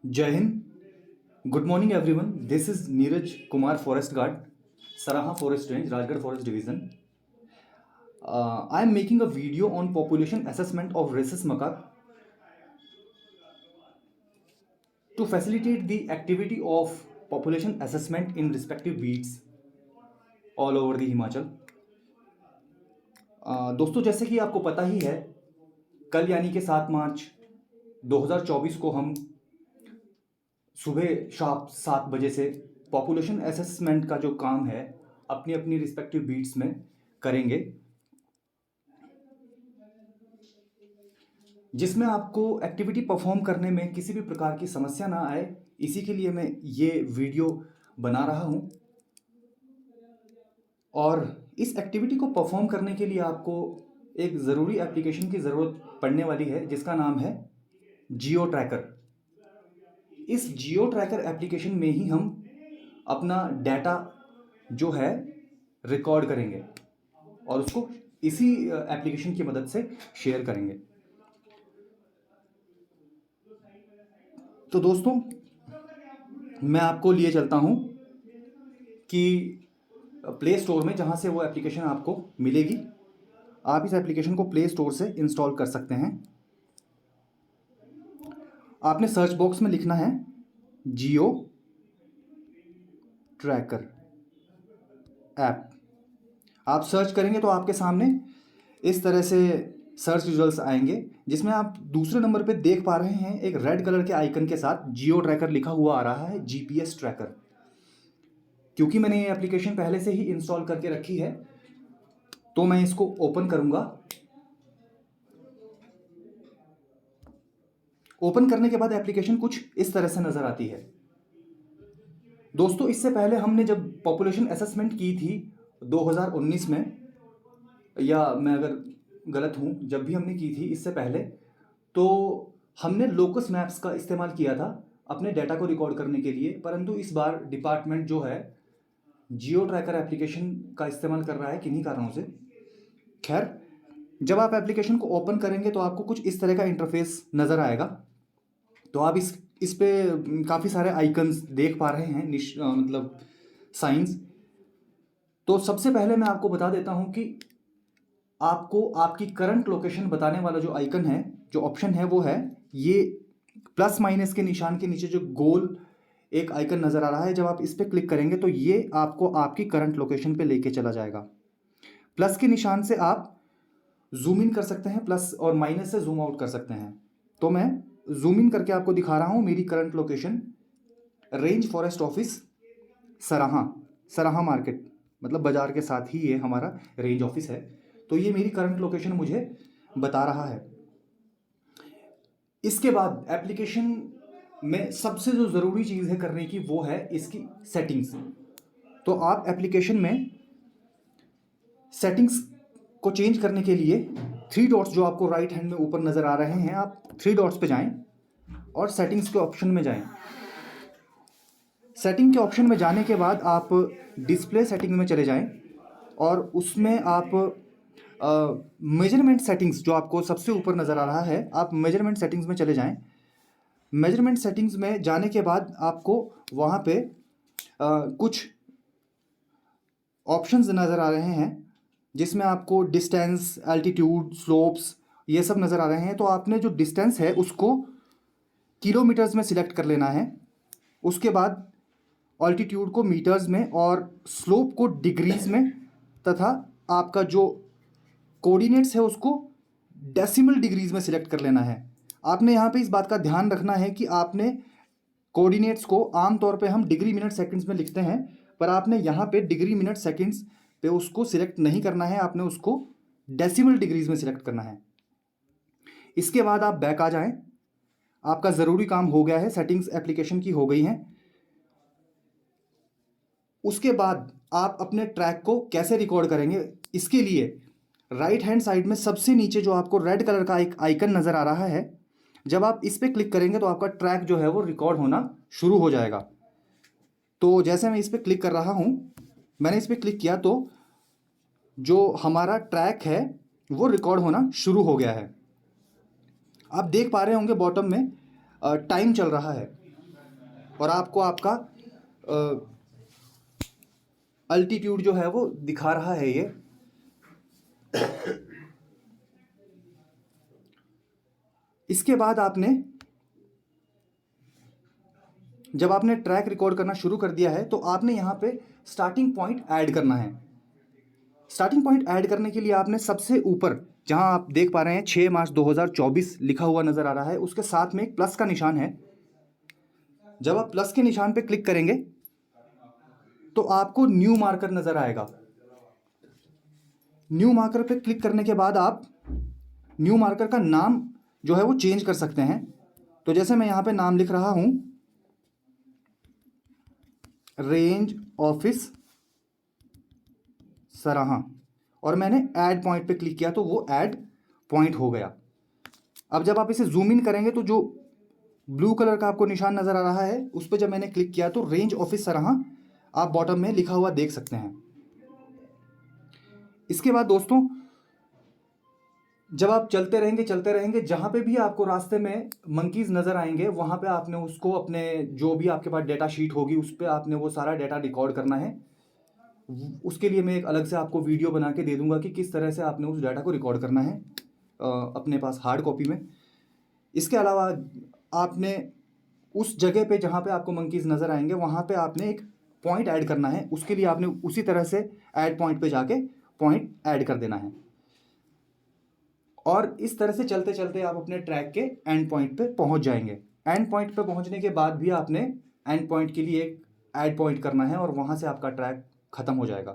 जय हिंद. Good morning everyone. This is Neeraj Kumar, forest guard, Saraha forest range, Rajgarh forest division. I am making a video on population assessment of rhesus macaque to facilitate the activity of population assessment in respective beats all over the Himachal. दोस्तों, जैसे कि आपको पता ही है, कल यानी कि 7 मार्च 2024 को हम सुबह शाम 7 बजे से पॉपुलेशन असेसमेंट का जो काम है अपनी अपनी रिस्पेक्टिव बीट्स में करेंगे, जिसमें आपको एक्टिविटी परफॉर्म करने में किसी भी प्रकार की समस्या ना आए. इसी के लिए मैं ये वीडियो बना रहा हूँ. और इस एक्टिविटी को परफॉर्म करने के लिए आपको एक ज़रूरी एप्लीकेशन की ज़रूरत पड़ने वाली है, जिसका नाम है जियो ट्रैकर. इस जियो ट्रैकर एप्लीकेशन में ही हम अपना डाटा जो है रिकॉर्ड करेंगे और उसको इसी एप्लीकेशन की मदद से शेयर करेंगे. तो दोस्तों, मैं आपको लिए चलता हूँ कि प्ले स्टोर में, जहाँ से वो एप्लीकेशन आपको मिलेगी. आप इस एप्लीकेशन को प्ले स्टोर से इंस्टॉल कर सकते हैं. आपने सर्च बॉक्स में लिखना है जियो ट्रैकर ऐप. आप सर्च करेंगे तो आपके सामने इस तरह से सर्च रिजल्ट्स आएंगे, जिसमें आप दूसरे नंबर पे देख पा रहे हैं एक रेड कलर के आइकन के साथ जियो ट्रैकर लिखा हुआ आ रहा है, जीपीएस ट्रैकर. क्योंकि मैंने ये एप्लीकेशन पहले से ही इंस्टॉल करके रखी है, तो मैं इसको ओपन करूंगा. ओपन करने के बाद एप्लीकेशन कुछ इस तरह से नजर आती है. दोस्तों, इससे पहले हमने जब पॉपुलेशन असेसमेंट की थी 2019 में, या मैं अगर गलत हूँ, जब भी हमने की थी इससे पहले, तो हमने लोकस मैप्स का इस्तेमाल किया था अपने डाटा को रिकॉर्ड करने के लिए. परंतु इस बार डिपार्टमेंट जो है जियो ट्रैकर एप्लीकेशन का इस्तेमाल कर रहा है किन्हीं कारणों से. खैर, जब आप एप्लीकेशन को ओपन करेंगे तो आपको कुछ इस तरह का इंटरफेस नज़र आएगा. तो आप इस पे काफ़ी सारे आइकन्स देख पा रहे हैं, मतलब साइंस. तो सबसे पहले मैं आपको बता देता हूं कि आपको आपकी करंट लोकेशन बताने वाला जो आइकन है, जो ऑप्शन है, वो है ये प्लस माइनस के निशान के नीचे जो गोल एक आइकन नज़र आ रहा है. जब आप इस पर क्लिक करेंगे तो ये आपको आपकी करंट लोकेशन पे लेके चला जाएगा. प्लस के निशान से आप जूम इन कर सकते हैं, प्लस और माइनस से जूम आउट कर सकते हैं. तो मैं जूम इन करके आपको दिखा रहा हूं मेरी current location, range forest office, सराहा मार्केट, मतलब बाजार के साथ ही ये हमारा रेंज ऑफिस है. तो ये मेरी करंट लोकेशन मुझे बता रहा है. इसके बाद एप्लीकेशन में सबसे जो ज़रूरी चीज़ है करने की, वो है इसकी सेटिंग्स. तो आप एप्लीकेशन में सेटिंग्स को चेंज करने के लिए 3 डॉट्स जो आपको राइट हैंड में ऊपर नज़र आ रहे हैं, आप 3 डॉट्स पे जाएं और सेटिंग्स के ऑप्शन में जाएं. सेटिंग के ऑप्शन में जाने के बाद आप डिस्प्ले सेटिंग में चले जाएं और उसमें आप मेजरमेंट सेटिंग्स, जो आपको सबसे ऊपर नज़र आ रहा है, आप मेजरमेंट सेटिंग्स में चले जाएं. मेजरमेंट सेटिंग्स में जाने के बाद आपको वहाँ पे कुछ ऑप्शंस नज़र आ रहे हैं, जिसमें आपको डिस्टेंस, एल्टीट्यूड, स्लोप्स, ये सब नज़र आ रहे हैं. तो आपने जो डिस्टेंस है उसको किलोमीटर्स में सिलेक्ट कर लेना है. उसके बाद ऑल्टीट्यूड को मीटर्स में और स्लोप को डिग्रीज में, तथा आपका जो कोऑर्डिनेट्स है उसको डेसिमल डिग्रीज में सिलेक्ट कर लेना है. आपने यहाँ पे इस बात का ध्यान रखना है कि आपने कोऑर्डिनेट्स को, आमतौर पे हम डिग्री मिनट सेकंड्स में लिखते हैं, पर आपने यहाँ पे डिग्री मिनट सेकंड्स पे उसको सिलेक्ट नहीं करना है, आपने उसको डेसिमल डिग्रीज में सिलेक्ट करना है. इसके बाद आप बैक आ जाएं. आपका ज़रूरी काम हो गया है, सेटिंग्स एप्लीकेशन की हो गई हैं. उसके बाद आप अपने ट्रैक को कैसे रिकॉर्ड करेंगे, इसके लिए राइट हैंड साइड में सबसे नीचे जो आपको रेड कलर का एक आइकन नज़र आ रहा है, जब आप इस पर क्लिक करेंगे तो आपका ट्रैक जो है वो रिकॉर्ड होना शुरू हो जाएगा. तो जैसे मैं इस पर क्लिक कर रहा हूँ, मैंने इस पर क्लिक किया तो जो हमारा ट्रैक है वो रिकॉर्ड होना शुरू हो गया है. आप देख पा रहे होंगे बॉटम में टाइम चल रहा है. और आपको आपका अल्टीट्यूड जो है वो दिखा रहा है ये। इसके बाद जब आपने ट्रैक रिकॉर्ड करना शुरू कर दिया है तो आपने यहाँ पे स्टार्टिंग पॉइंट ऐड करना है। स्टार्टिंग पॉइंट ऐड करने के लिए आपने सबसे ऊपर जहाँ आप देख पा रहे हैं 6 मार्च 2024 लिखा हुआ नज़र आ रहा है, उसके साथ में एक प्लस का निशान है। जब आप प्लस के निशान पे क्लिक करेंगे तो आपको न्यू मार्कर नज़र आएगा। न्यू मार्कर पे क्लिक करने के बाद आप न्यू मार्कर का नाम जो है वो चेंज कर सकते हैं। तो जैसे मैं यहाँ पे नाम लिख रहा हूँ रेंज ऑफिस सराहा, और मैंने ऐड पॉइंट पे क्लिक किया तो वो ऐड पॉइंट हो गया। अब जब आप इसे जूम इन करेंगे तो जो ब्लू कलर का आपको निशान नज़र आ रहा है उस पर जब मैंने क्लिक किया तो रेंज ऑफिस सराहा आप बॉटम में लिखा हुआ देख सकते हैं। इसके बाद दोस्तों जब आप चलते रहेंगे जहाँ पे भी आपको रास्ते में मंकीज़ नज़र आएंगे वहाँ पे आपने उसको अपने जो भी आपके पास डेटा शीट होगी उस पर आपने वो सारा डेटा रिकॉर्ड करना है। उसके लिए मैं एक अलग से आपको वीडियो बना के दे दूंगा कि किस तरह से आपने उस डाटा को रिकॉर्ड करना है अपने पास हार्ड कॉपी में। इसके अलावा आपने उस जगह पे जहाँ पे आपको मंकीज़ नज़र आएंगे वहाँ पे आपने एक पॉइंट ऐड करना है। उसके लिए आपने उसी तरह से ऐड पॉइंट पे जाके पॉइंट ऐड कर देना है, और इस तरह से चलते चलते आप अपने ट्रैक के एंड पॉइंट पे पहुँच जाएंगे। एंड पॉइंट पे पहुँचने के बाद भी आपने एंड पॉइंट के लिए एक ऐड पॉइंट करना है और वहाँ से आपका ट्रैक ख़त्म हो जाएगा।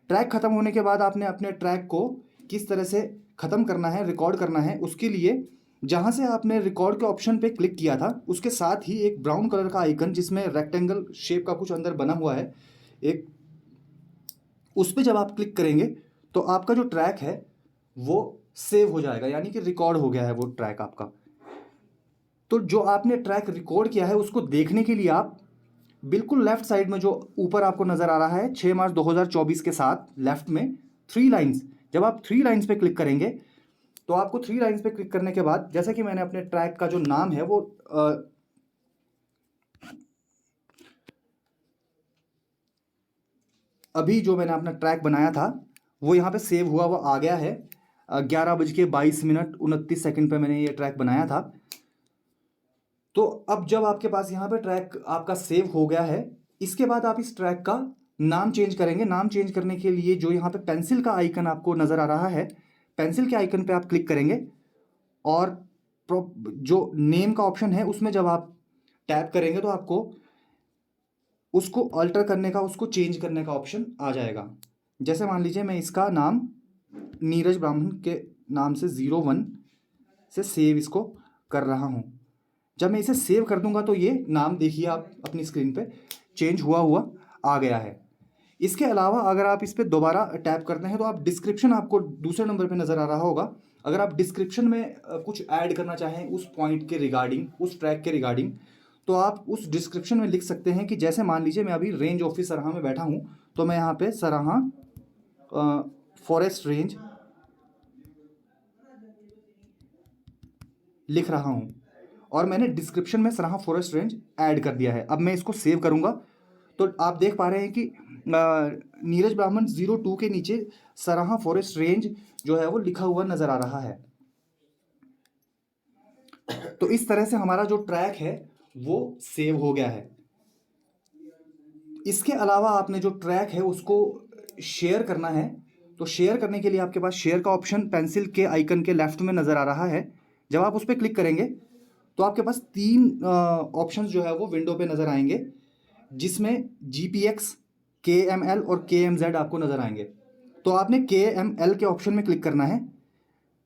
ट्रैक ख़त्म होने के बाद आपने अपने ट्रैक को किस तरह से ख़त्म करना है, रिकॉर्ड करना है, उसके लिए जहाँ से आपने रिकॉर्ड के ऑप्शन पे क्लिक किया था उसके साथ ही एक ब्राउन कलर का आइकन जिसमें रेक्टेंगल शेप का कुछ अंदर बना हुआ है एक, उस पर जब आप क्लिक करेंगे तो आपका जो ट्रैक है वो सेव हो जाएगा, यानी कि रिकॉर्ड हो गया है वो ट्रैक आपका। तो जो आपने ट्रैक रिकॉर्ड किया है उसको देखने के लिए आप बिल्कुल लेफ्ट साइड में जो ऊपर आपको नज़र आ रहा है 6 मार्च 2024 के साथ लेफ्ट में 3 लाइन्स, जब आप 3 लाइन्स पे क्लिक करेंगे तो आपको 3 लाइन्स पे क्लिक करने के बाद जैसे कि मैंने अपने ट्रैक का जो नाम है वो अभी जो मैंने अपना ट्रैक बनाया था वो यहाँ पे सेव हुआ वो आ गया है। 11:22:29 पे मैंने ये ट्रैक बनाया था। तो अब जब आपके पास यहाँ पे ट्रैक आपका सेव हो गया है, इसके बाद आप इस ट्रैक का नाम चेंज करेंगे। नाम चेंज करने के लिए जो यहाँ पे पेंसिल का आइकन आपको नज़र आ रहा है, पेंसिल के आइकन पे आप क्लिक करेंगे और जो नेम का ऑप्शन है उसमें जब आप टैप करेंगे तो आपको उसको अल्टर करने का, उसको चेंज करने का ऑप्शन आ जाएगा। जैसे मान लीजिए मैं इसका नाम नीरज ब्राह्मण के नाम से 01 से सेव इसको कर रहा हूँ। जब मैं इसे सेव कर दूंगा तो ये नाम देखिए आप अपनी स्क्रीन पे चेंज हुआ हुआ आ गया है। इसके अलावा अगर आप इस पर दोबारा टैप करते हैं तो आप डिस्क्रिप्शन आपको दूसरे नंबर पे नज़र आ रहा होगा। अगर आप डिस्क्रिप्शन में कुछ ऐड करना चाहें उस पॉइंट के रिगार्डिंग, उस ट्रैक के रिगार्डिंग, तो आप उस डिस्क्रिप्शन में लिख सकते हैं कि जैसे मान लीजिए मैं अभी रेंज ऑफिस सराहा में बैठा हूँ तो मैं यहाँ पे सराहा फॉरेस्ट रेंज लिख रहा हूँ और मैंने डिस्क्रिप्शन में सराहा फॉरेस्ट रेंज ऐड कर दिया है। अब मैं इसको सेव करूँगा तो आप देख पा रहे हैं कि नीरज ब्राह्मण 02 के नीचे सराहा फॉरेस्ट रेंज जो है वो लिखा हुआ नज़र आ रहा है। तो इस तरह से हमारा जो ट्रैक है वो सेव हो गया है। इसके अलावा आपने जो ट्रैक है उसको शेयर करना है, तो शेयर करने के लिए आपके पास शेयर का ऑप्शन पेंसिल के आइकन के लेफ्ट में नज़र आ रहा है। जब आप उस पर क्लिक करेंगे तो आपके पास 3 ऑप्शंस जो है वो विंडो पे नज़र आएंगे, जिसमें GPX, KML और KMZ आपको नज़र आएंगे। तो आपने KML के ऑप्शन में क्लिक करना है।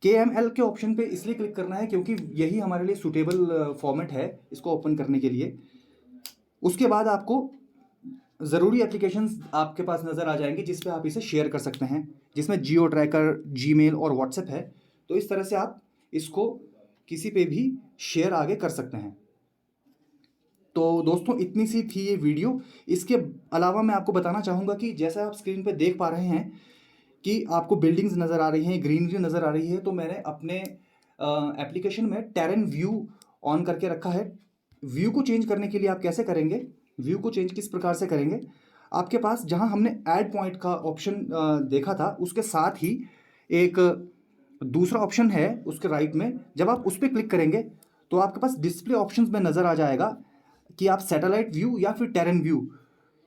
KML के ऑप्शन पे इसलिए क्लिक करना है क्योंकि यही हमारे लिए सूटेबल फॉर्मेट है इसको ओपन करने के लिए। उसके बाद आपको ज़रूरी एप्लीकेशंस आपके पास नज़र आ जाएंगे जिस पे आप इसे शेयर कर सकते हैं, जिसमें जियो ट्रैकर, जीमेल और व्हाट्सएप है। तो इस तरह से आप इसको किसी पे भी शेयर आगे कर सकते हैं। तो दोस्तों इतनी सी थी ये वीडियो। इसके अलावा मैं आपको बताना चाहूँगा कि जैसा आप स्क्रीन पे देख पा रहे हैं कि आपको बिल्डिंग्स नज़र आ रही हैं, ग्रीनरी नज़र आ रही है, तो मैंने अपने एप्लीकेशन में टेरेन व्यू ऑन करके रखा है। व्यू को चेंज करने के लिए आप कैसे करेंगे, व्यू को चेंज किस प्रकार से करेंगे, आपके पास जहां हमने ऐड पॉइंट का ऑप्शन देखा था उसके साथ ही एक दूसरा ऑप्शन है उसके राइट में, जब आप उस पर क्लिक करेंगे तो आपके पास डिस्प्ले ऑप्शंस में नज़र आ जाएगा कि आप सैटेलाइट व्यू या फिर टेरेन व्यू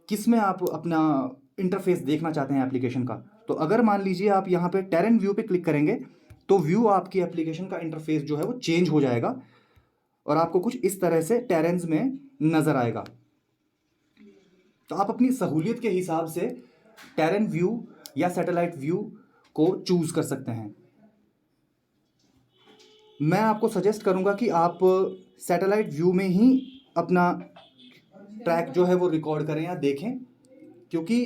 किस में आप अपना इंटरफेस देखना चाहते हैं एप्लीकेशन का। तो अगर मान लीजिए आप यहाँ पे टेरेन व्यू पे क्लिक करेंगे तो व्यू आपकी एप्लीकेशन का इंटरफेस जो है वो चेंज हो जाएगा और आपको कुछ इस तरह से टेरेन्स में नज़र आएगा। तो आप अपनी सहूलियत के हिसाब से टेरेन व्यू या सैटेलाइट व्यू को चूज़ कर सकते हैं। मैं आपको सजेस्ट करूंगा कि आप सैटेलाइट व्यू में ही अपना ट्रैक जो है वो रिकॉर्ड करें या देखें, क्योंकि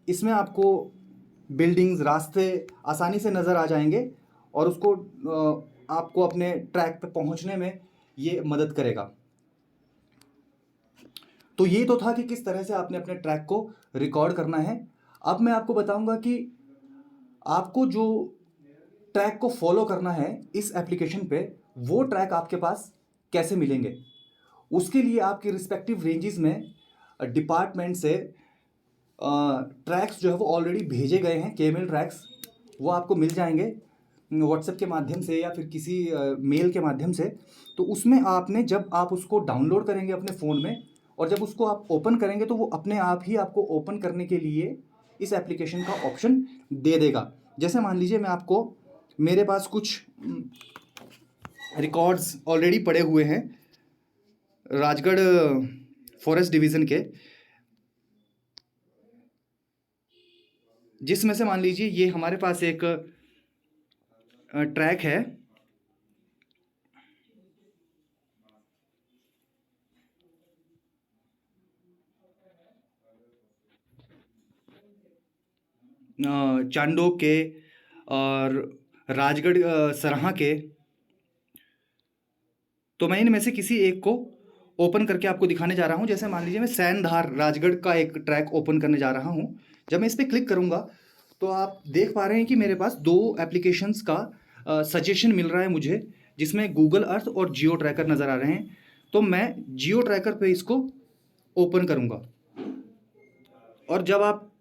इसमें आपको बिल्डिंग्स, रास्ते आसानी से नज़र आ जाएंगे और उसको आपको अपने ट्रैक पे पहुंचने में ये मदद करेगा। तो ये तो था कि किस तरह से आपने अपने ट्रैक को रिकॉर्ड करना है। अब मैं आपको बताऊंगा कि आपको जो ट्रैक को फॉलो करना है इस एप्लीकेशन पे, वो ट्रैक आपके पास कैसे मिलेंगे। उसके लिए आपके रिस्पेक्टिव रेंजेस में डिपार्टमेंट से ट्रैक्स जो है वो ऑलरेडी भेजे गए हैं, केमेल ट्रैक्स, वो आपको मिल जाएंगे व्हाट्सएप के माध्यम से या फिर किसी मेल के माध्यम से। तो उसमें आपने जब आप उसको डाउनलोड करेंगे अपने फ़ोन में और जब उसको आप ओपन करेंगे तो वो अपने आप ही आपको ओपन करने के लिए इस एप्लीकेशन का ऑप्शन दे देगा। जैसे मान लीजिए मैं आपको, मेरे पास कुछ रिकॉर्ड्स ऑलरेडी पड़े हुए हैं राजगढ़ फॉरेस्ट डिवीज़न के, जिसमें से मान लीजिए ये हमारे पास एक ट्रैक है चांडोक के और राजगढ़ सराहा के। तो मैं इनमें से किसी एक को ओपन करके आपको दिखाने जा रहा हूं। जैसे मान लीजिए मैं सैनधार राजगढ़ का एक ट्रैक ओपन करने जा रहा हूं। जब मैं इस पर क्लिक करूंगा तो आप देख पा रहे हैं कि मेरे पास दो एप्लीकेशंस का सजेशन मिल रहा है मुझे, जिसमें गूगल अर्थ और जियो ट्रैकर नज़र आ रहे हैं। तो मैं जियो ट्रैकर पे इसको ओपन करूंगा और जब आप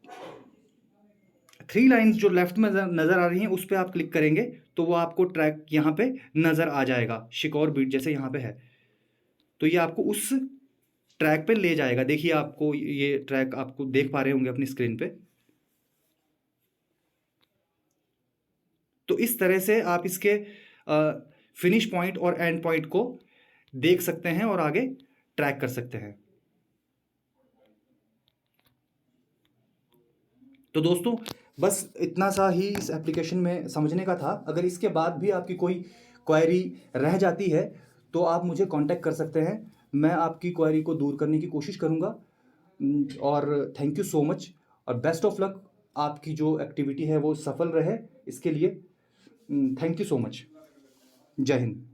3 लाइन्स जो लेफ्ट में नज़र आ रही हैं उस पर आप क्लिक करेंगे तो वो आपको ट्रैक यहाँ पे नज़र आ जाएगा, शिकौर बीट जैसे यहाँ पे है। तो ये आपको उस ट्रैक पे ले जाएगा। देखिए आपको ये ट्रैक आपको देख पा रहे होंगे अपनी स्क्रीन पे। तो इस तरह से आप इसके फिनिश पॉइंट और एंड पॉइंट को देख सकते हैं और आगे ट्रैक कर सकते हैं। तो दोस्तों बस इतना सा ही इस एप्लीकेशन में समझने का था। अगर इसके बाद भी आपकी कोई क्वेरी रह जाती है तो आप मुझे कांटेक्ट कर सकते हैं, मैं आपकी क्वेरी को दूर करने की कोशिश करूंगा। और थैंक यू सो मच और बेस्ट ऑफ लक। आपकी जो एक्टिविटी है वो सफल रहे, इसके लिए थैंक यू सो मच। जय हिंद।